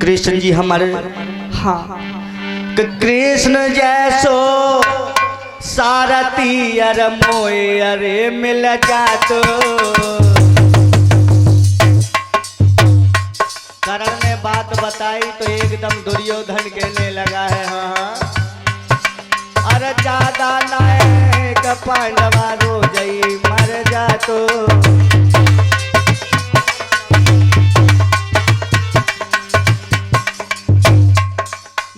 कृष्ण जी हमारे, हाँ, कृष्ण जैसो सारथी अर मोए अरे मिल जातो। कर्ण ने बात बताई तो एकदम दुर्योधन कहने लगा है, हाँ अरे ज्यादा नायक पांडवा रो जई मर जातो।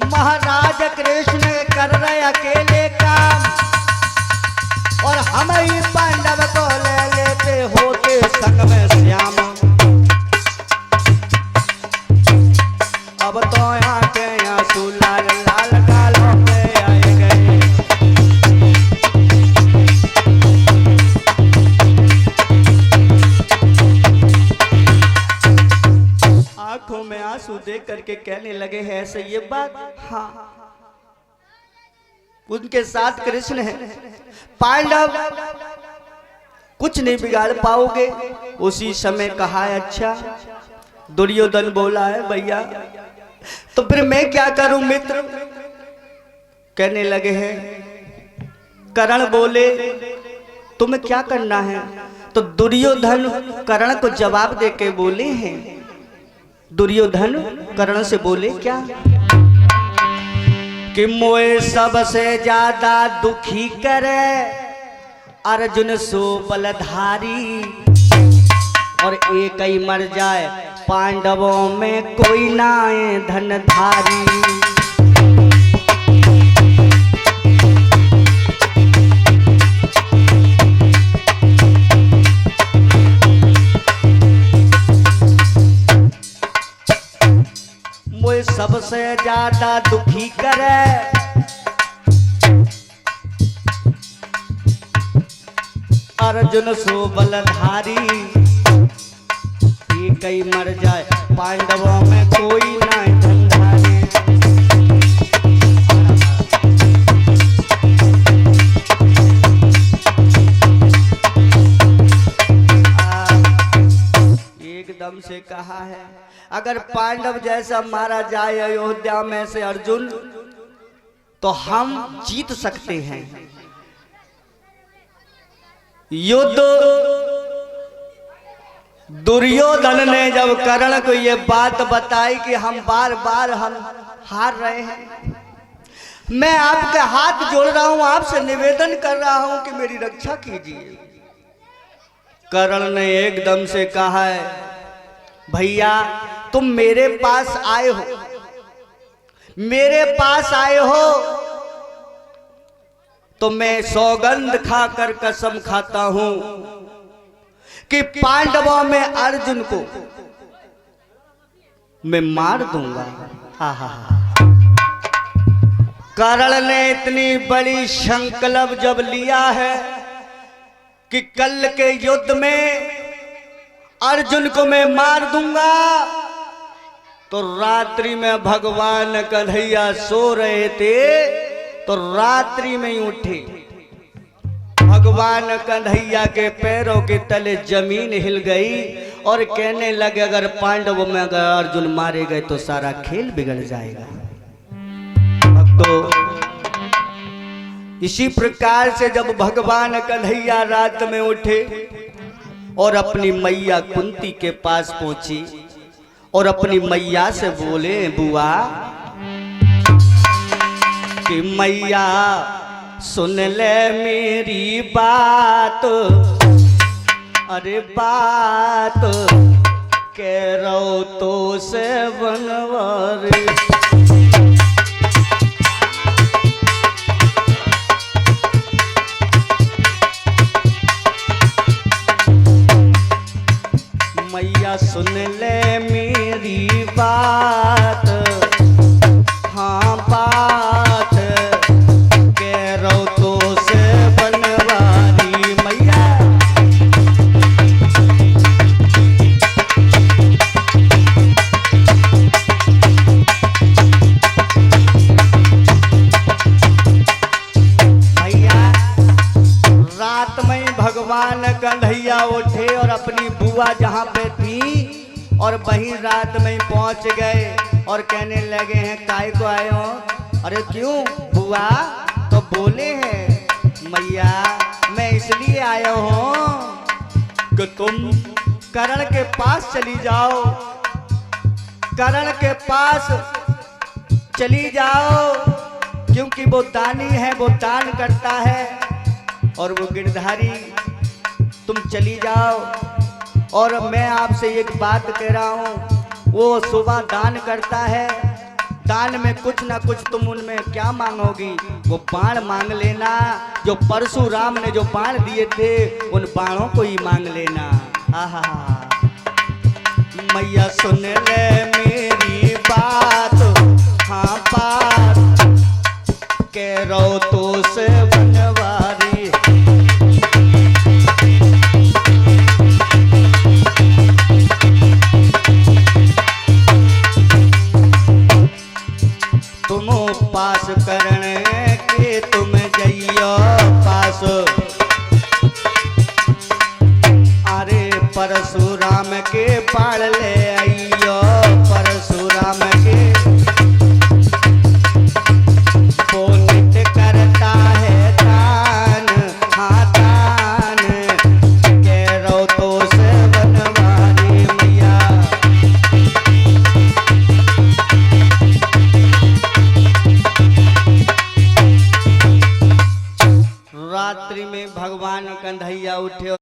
महाराज कृष्ण कर रहे अकेले काम और हम ही पांडव को ले लेते होते संग में श्याम। अब तो यहाँ के आंसू लाल लाल गालों पे आए गए। आंखों में आंसू देख करके कहने लगे हैं ऐसे ये बात, हाँ उनके साथ कृष्ण है, पांडव कुछ नहीं बिगाड़ पाओगे। उसी समय कहा है अच्छा। दुर्योधन बोला है भैया तो फिर मैं क्या करूं मित्र। कहने लगे हैं, कर्ण बोले तुम्हें क्या करना है। तो दुर्योधन कर्ण को जवाब देके बोले हैं, दुर्योधन कर्ण से बोले क्या कि मोए सबसे ज्यादा दुखी करे अर्जुन सो बलधारी और एक ही मर जाए पांडवों में कोई ना है धनधारी। मोए सबसे ज्यादा दुखी करे अर्जुन सो बलधारी एक ही मर जाए पांडवों में कोई ना धनधारी। एकदम से कहा है अगर पांडव जैसा मारा जाए अयोध्या में से अर्जुन तो हम जीत सकते हैं। युद्ध दुर्योधन ने जब कर्ण को ये बात बताई कि हम बार बार हम हार रहे हैं, मैं आपके हाथ जोड़ रहा हूं, आपसे निवेदन कर रहा हूं कि मेरी रक्षा कीजिए। कर्ण ने एकदम से कहा है भैया तुम मेरे पास आए हो, मेरे पास आए हो तो मैं सौगंध खाकर कसम खाता हूं कि पांडवों में अर्जुन को मैं मार दूंगा। हा हा हा। कर्ण ने इतनी बड़ी संकल्प जब लिया है कि कल के युद्ध में अर्जुन को मैं मार दूंगा, तो रात्रि में भगवान कन्हैया सो रहे थे तो रात्रि में ही उठे। भगवान कन्हैया के पैरों के तले जमीन हिल गई और कहने लगे अगर पांडवों में अगर अर्जुन मारे गए तो सारा खेल बिगड़ जाएगा। तो इसी प्रकार से जब भगवान कन्हैया रात में उठे और अपनी मैया कुंती के पास पहुंची और अपनी मैया से बोले बुआ कि मैया सुन ले मेरी बात, अरे बात कह रहो तो से बनवारी। मैया सुन ले मेरी बात, हाँ बात कह रहो तो से बनवारी। मैया रात में भगवान कन्हैया उठे और अपनी बुआ जहाँ पे थी और वहीं रात में पहुंच गए और कहने लगे हैं काय को आए हो? अरे क्यों बुआ? तो बोले हैं मैया मैं इसलिए आया हूँ कि तुम करण के पास चली जाओ, करण के पास चली जाओ, क्योंकि वो दानी है, वो दान करता है। और वो गिरधारी तुम चली जाओ। और मैं आपसे एक बात कह रहा हूँ, वो सुबह दान करता है, दान में कुछ ना कुछ तुम उनमें क्या मांगोगी? वो बाण मांग लेना, जो परशुराम ने जो बाण दिए थे उन बाणों को ही मांग लेना। आहा मैया सुन ले मेरी बात, हाँ बात कह रो तो से बनवारी। तुम पास करने के तुम जइयो पास, अरे परशुराम के पाड़ ले आइयो, परशुराम के वो नित्य करता है दान, हाँ दान कह रो तो से बनवारी मैया। रात्रि में भगवान कन्हैया उठे।